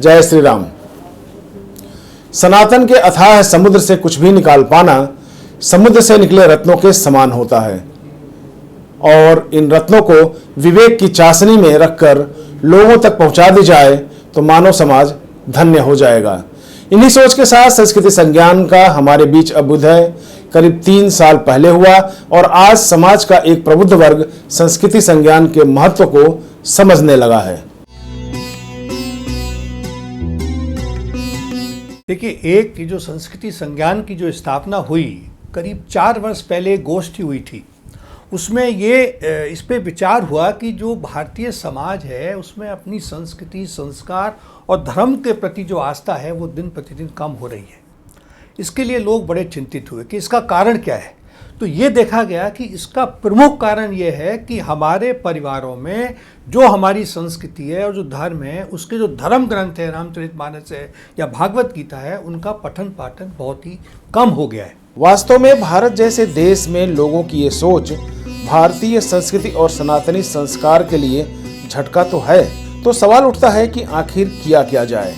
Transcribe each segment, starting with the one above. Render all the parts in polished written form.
जय श्री राम। सनातन के अथाह समुद्र से कुछ भी निकाल पाना समुद्र से निकले रत्नों के समान होता है और इन रत्नों को विवेक की चाशनी में रखकर लोगों तक पहुंचा दी जाए तो मानव समाज धन्य हो जाएगा। इन्हीं सोच के साथ संस्कृति संज्ञान का हमारे बीच अभ्युदय करीब 3 साल पहले हुआ और आज समाज का एक प्रबुद्ध वर्ग संस्कृति संज्ञान के महत्व को समझने लगा है। देखिए, एक जो संस्कृति संज्ञान की जो स्थापना हुई करीब 4 वर्ष पहले गोष्ठी हुई थी, उसमें इस पे विचार हुआ कि जो भारतीय समाज है उसमें अपनी संस्कृति, संस्कार और धर्म के प्रति जो आस्था है वो दिन प्रतिदिन कम हो रही है। इसके लिए लोग बड़े चिंतित हुए कि इसका कारण क्या है। तो ये देखा गया कि इसका प्रमुख कारण ये है कि हमारे परिवारों में जो हमारी संस्कृति है और जो धर्म है, उसके जो धर्म ग्रंथ है, रामचरितमानस है या भागवत गीता है, उनका पठन पाठन बहुत ही कम हो गया है। वास्तव में भारत जैसे देश में लोगों की ये सोच भारतीय संस्कृति और सनातनी संस्कार के लिए झटका तो है। तो सवाल उठता है कि आखिर किया क्या जाए।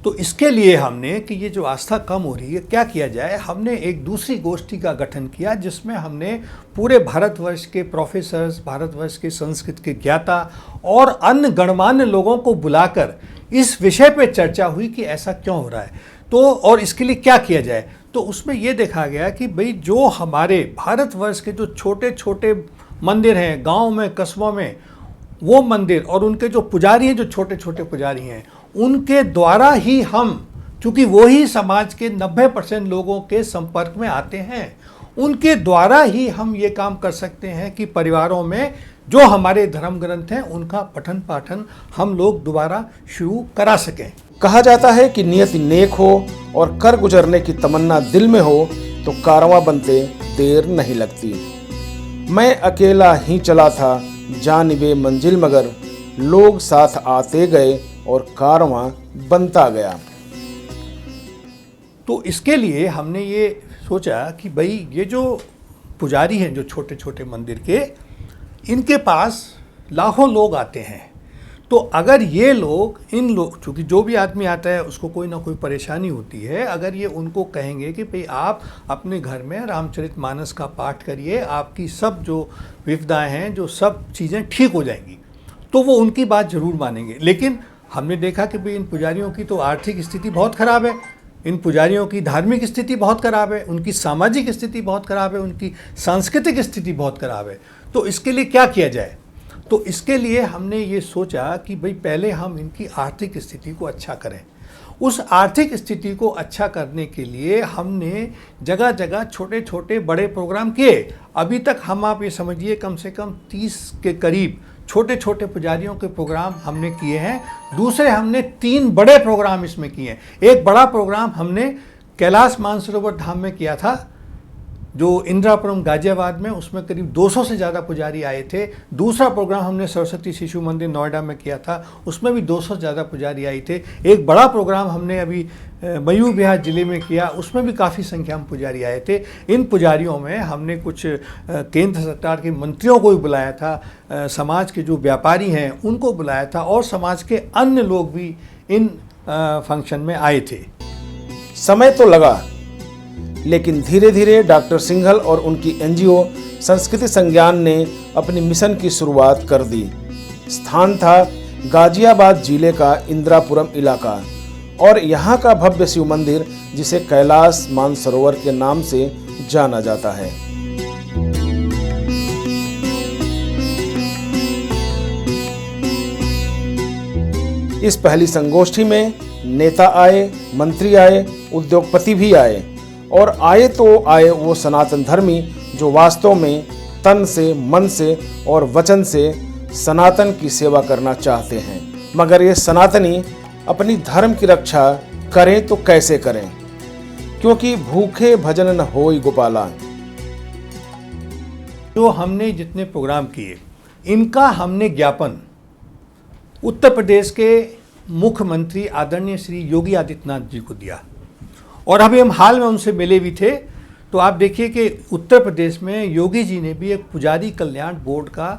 तो इसके लिए हमने कि ये जो आस्था कम हो रही है, क्या किया जाए, हमने एक दूसरी गोष्ठी का गठन किया जिसमें हमने पूरे भारतवर्ष के प्रोफेसर्स, भारतवर्ष के संस्कृत के ज्ञाता और अन्य गणमान्य लोगों को बुलाकर इस विषय पे चर्चा हुई कि ऐसा क्यों हो रहा है तो और इसके लिए क्या किया जाए। तो उसमें ये देखा गया कि भाई जो हमारे भारतवर्ष के जो छोटे छोटे मंदिर हैं, गाँव में, कस्बों में, वो मंदिर और उनके जो पुजारी हैं, जो छोटे छोटे पुजारी हैं, उनके द्वारा ही हम, चूँकि वो ही समाज के 90% लोगों के संपर्क में आते हैं, उनके द्वारा ही हम ये काम कर सकते हैं कि परिवारों में जो हमारे धर्म ग्रंथ हैं उनका पठन पाठन हम लोग दोबारा शुरू करा सकें। कहा जाता है कि नियति नेक हो और कर गुजरने की तमन्ना दिल में हो तो कारवां बनते देर नहीं लगती। मैं अकेला ही चला था जानिबे मंजिल, मगर लोग साथ आते गए और कारवां बनता गया। तो इसके लिए हमने ये सोचा कि भाई ये जो पुजारी हैं, जो छोटे छोटे मंदिर के, इनके पास लाखों लोग आते हैं। तो अगर ये लोग, इन लोग, चूँकि जो भी आदमी आता है उसको कोई ना कोई परेशानी होती है, अगर ये उनको कहेंगे कि भाई आप अपने घर में रामचरितमानस का पाठ करिए, आपकी सब जो विपदाएं हैं, जो सब चीज़ें ठीक हो जाएंगी, तो वो उनकी बात ज़रूर मानेंगे। लेकिन हमने देखा कि भाई इन पुजारियों की तो आर्थिक स्थिति बहुत ख़राब है, इन पुजारियों की धार्मिक स्थिति बहुत ख़राब है, उनकी सामाजिक स्थिति बहुत ख़राब है, उनकी सांस्कृतिक स्थिति बहुत ख़राब है। तो इसके लिए क्या किया जाए। तो इसके लिए हमने ये सोचा कि भाई पहले हम इनकी आर्थिक स्थिति को अच्छा करें। उस आर्थिक स्थिति को अच्छा करने के लिए हमने जगह जगह छोटे छोटे बड़े प्रोग्राम किए। अभी तक हम, आप ये समझिए, कम से कम 30 के करीब छोटे छोटे पुजारियों के प्रोग्राम हमने किए हैं। दूसरे हमने 3 बड़े प्रोग्राम इसमें किए हैं। एक बड़ा प्रोग्राम हमने कैलाश मानसरोवर धाम में किया था, जो इंदिरापुरम गाजियाबाद में, उसमें करीब 200 से ज़्यादा पुजारी आए थे। दूसरा प्रोग्राम हमने सरस्वती शिशु मंदिर नोएडा में किया था, उसमें भी 200 से ज़्यादा पुजारी आए थे। एक बड़ा प्रोग्राम हमने अभी मयूर विहार जिले में किया, उसमें भी काफ़ी संख्या में पुजारी आए थे। इन पुजारियों में हमने कुछ केंद्र सरकार के मंत्रियों को भी बुलाया था, समाज के जो व्यापारी हैं उनको बुलाया था और समाज के अन्य लोग भी इन फंक्शन में आए थे। समय तो लगा, लेकिन धीरे धीरे डॉक्टर सिंघल और उनकी एनजीओ संस्कृति संज्ञान ने अपनी मिशन की शुरुआत कर दी। स्थान था गाजियाबाद जिले का इंदिरापुरम इलाका और यहाँ का भव्य शिव मंदिर जिसे कैलाश मानसरोवर के नाम से जाना जाता है। इस पहली संगोष्ठी में नेता आए, मंत्री आए, उद्योगपति भी आए और आए तो आए वो सनातन धर्मी जो वास्तव में तन से, मन से और वचन से सनातन की सेवा करना चाहते हैं। मगर ये सनातनी अपनी धर्म की रक्षा करें तो कैसे करें, क्योंकि भूखे भजन न होई गोपाला। जो हमने जितने प्रोग्राम किए, इनका हमने ज्ञापन उत्तर प्रदेश के मुख्यमंत्री आदरणीय श्री योगी आदित्यनाथ जी को दिया और अभी हम हाल में उनसे मिले भी थे। तो आप देखिए कि उत्तर प्रदेश में योगी जी ने भी एक पुजारी कल्याण बोर्ड का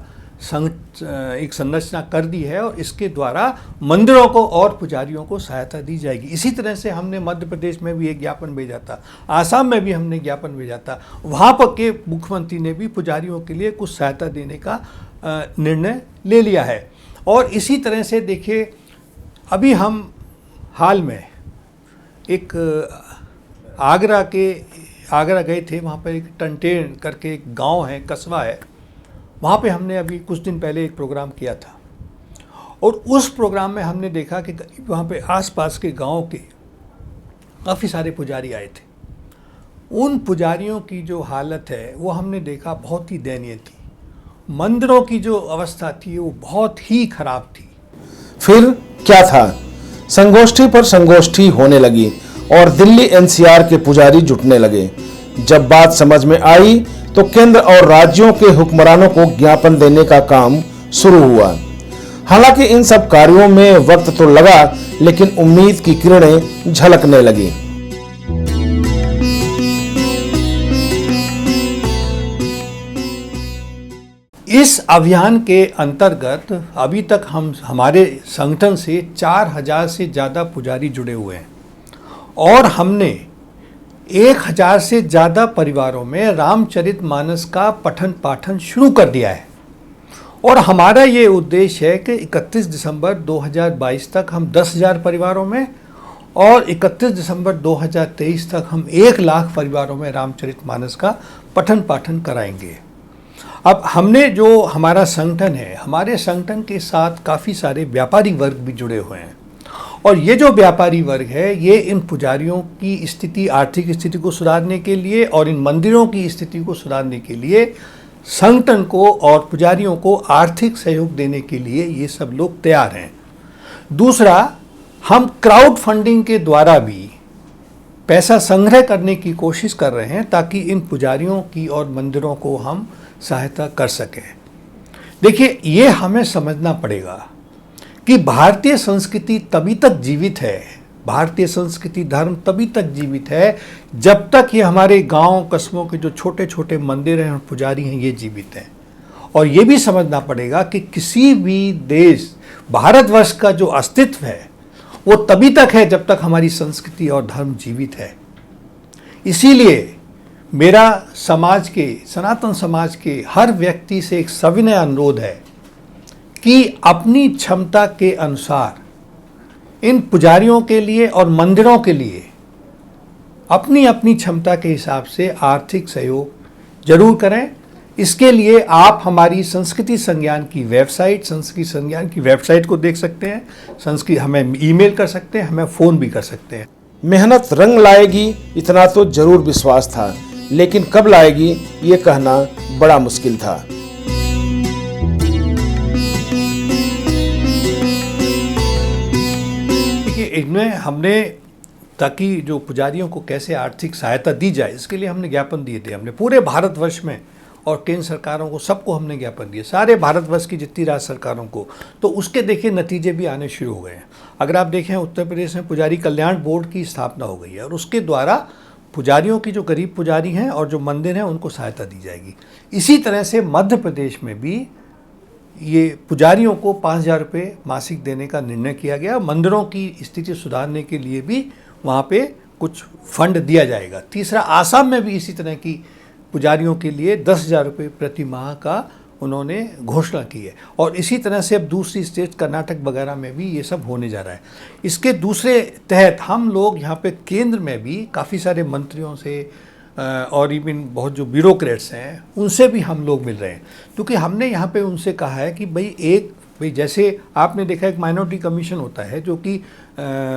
एक संरचना कर दी है और इसके द्वारा मंदिरों को और पुजारियों को सहायता दी जाएगी। इसी तरह से हमने मध्य प्रदेश में भी एक ज्ञापन भेजा था, आसाम में भी हमने ज्ञापन भेजा था। वहाँ पर के मुख्यमंत्री ने भी पुजारियों के लिए कुछ सहायता देने का निर्णय ले लिया है। और इसी तरह से देखिए, अभी हम हाल में एक आगरा गए थे। वहाँ पर एक टंटेन करके एक गांव है, कस्बा है, वहाँ पे हमने अभी कुछ दिन पहले एक प्रोग्राम किया था। और उस प्रोग्राम में हमने देखा कि वहाँ पे आसपास के गांव के काफ़ी सारे पुजारी आए थे। उन पुजारियों की जो हालत है वो हमने देखा बहुत ही दयनीय थी। मंदिरों की जो अवस्था थी वो बहुत ही खराब थी। फिर क्या था? संगोष्ठी पर संगोष्ठी होने लगी और दिल्ली एनसीआर के पुजारी जुटने लगे। जब बात समझ में आई तो केंद्र और राज्यों के हुक्मरानों को ज्ञापन देने का काम शुरू हुआ। हालांकि इन सब कार्यों में वक्त तो लगा, लेकिन उम्मीद की किरणें झलकने लगी। इस अभियान के अंतर्गत अभी तक हमारे संगठन से 4000 से ज़्यादा पुजारी जुड़े हुए हैं और हमने 1000 से ज़्यादा परिवारों में रामचरितमानस का पठन पाठन शुरू कर दिया है। और हमारा ये उद्देश्य है कि 31 दिसंबर 2022 तक हम 10,000 परिवारों में और 31 दिसंबर 2023 तक हम 1 लाख परिवारों में रामचरितमानस का पठन पाठन कराएंगे। अब हमने जो हमारा संगठन है, हमारे संगठन के साथ काफ़ी सारे व्यापारी वर्ग भी जुड़े हुए हैं और ये जो व्यापारी वर्ग है ये इन पुजारियों की स्थिति, आर्थिक स्थिति को सुधारने के लिए और इन मंदिरों की स्थिति को सुधारने के लिए संगठन को और पुजारियों को आर्थिक सहयोग देने के लिए ये सब लोग तैयार हैं। दूसरा, हम क्राउड फंडिंग के द्वारा भी पैसा संग्रह करने की कोशिश कर रहे हैं ताकि इन पुजारियों की और मंदिरों को हम सहायता कर सकें। देखिए, ये हमें समझना पड़ेगा कि भारतीय संस्कृति तभी तक जीवित है, भारतीय संस्कृति धर्म तभी तक जीवित है जब तक ये हमारे गांव कस्बों के जो छोटे छोटे मंदिर हैं और पुजारी हैं ये जीवित हैं। और ये भी समझना पड़ेगा कि किसी भी देश, भारतवर्ष का जो अस्तित्व है वो तभी तक है जब तक हमारी संस्कृति और धर्म जीवित है। इसीलिए मेरा समाज के, सनातन समाज के हर व्यक्ति से एक सविनय अनुरोध है कि अपनी क्षमता के अनुसार इन पुजारियों के लिए और मंदिरों के लिए अपनी अपनी क्षमता के हिसाब से आर्थिक सहयोग जरूर करें। इसके लिए आप हमारी संस्कृति संज्ञान की वेबसाइट, संस्कृति संज्ञान की वेबसाइट को देख सकते हैं, संस्कृति हमें ईमेल कर सकते हैं, हमें फ़ोन भी कर सकते हैं। मेहनत रंग लाएगी इतना तो जरूर विश्वास था, लेकिन कब लाएगी ये कहना बड़ा मुश्किल था। देखिए, इनमें हमने, ताकि जो पुजारियों को कैसे आर्थिक सहायता दी जाए, इसके लिए हमने ज्ञापन दिए थे। हमने पूरे भारतवर्ष में और केंद्र सरकारों को, सबको हमने ज्ञापन दिए, सारे भारतवर्ष की जितनी राज्य सरकारों को। तो उसके देखिए नतीजे भी आने शुरू हो गए हैं। अगर आप देखें, उत्तर प्रदेश में पुजारी कल्याण बोर्ड की स्थापना हो गई है और उसके द्वारा पुजारियों की, जो गरीब पुजारी हैं और जो मंदिर हैं, उनको सहायता दी जाएगी। इसी तरह से मध्य प्रदेश में भी ये पुजारियों को 5,000 रुपये मासिक देने का निर्णय किया गया। मंदिरों की स्थिति सुधारने के लिए भी वहाँ पे कुछ फंड दिया जाएगा। तीसरा, आसाम में भी इसी तरह की पुजारियों के लिए 10,000 रुपये प्रति माह का उन्होंने घोषणा की है। और इसी तरह से अब दूसरी स्टेट कर्नाटक वगैरह में भी ये सब होने जा रहा है। इसके दूसरे तहत हम लोग यहाँ पे केंद्र में भी काफ़ी सारे मंत्रियों से और इवन बहुत जो ब्यूरोक्रेट्स हैं उनसे भी हम लोग मिल रहे हैं, क्योंकि हमने यहाँ पे उनसे कहा है कि भाई जैसे आपने देखा एक माइनॉरिटी कमीशन होता है जो कि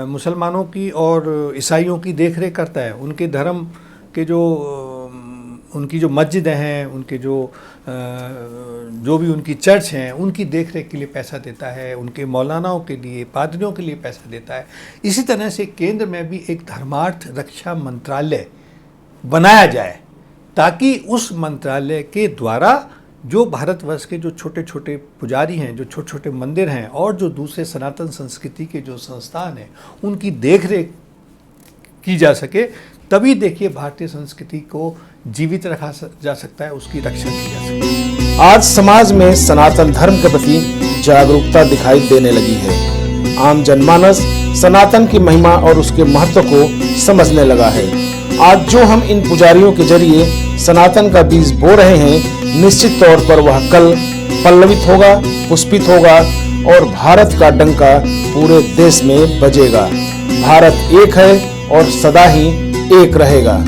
मुसलमानों की और ईसाइयों की देखरेख करता है, उनके धर्म के जो उनकी जो मस्जिदें हैं, उनके जो भी उनकी चर्च हैं, उनकी देखरेख के लिए पैसा देता है, उनके मौलानाओं के लिए, पादरियों के लिए पैसा देता है। इसी तरह से केंद्र में भी एक धर्मार्थ रक्षा मंत्रालय बनाया जाए ताकि उस मंत्रालय के द्वारा जो भारतवर्ष के जो छोटे छोटे पुजारी हैं, जो छोटे छोटे मंदिर हैं और जो दूसरे सनातन संस्कृति के जो संस्थान हैं, उनकी देखरेख की जा सके। तभी देखिए भारतीय संस्कृति को जीवित रखा जा सकता है, उसकी रक्षा की जा सकती है। आज समाज में सनातन धर्म के प्रति जागरूकता दिखाई देने लगी है। आम जनमानस सनातन की महिमा और उसके महत्व को समझने लगा है। आज जो हम इन पुजारियों के जरिए सनातन का बीज बो रहे हैं, निश्चित तौर पर वह कल पल्लवित होगा, पुष्पित होगा और भारत का डंका पूरे देश में बजेगा। भारत एक है और सदा ही एक रहेगा।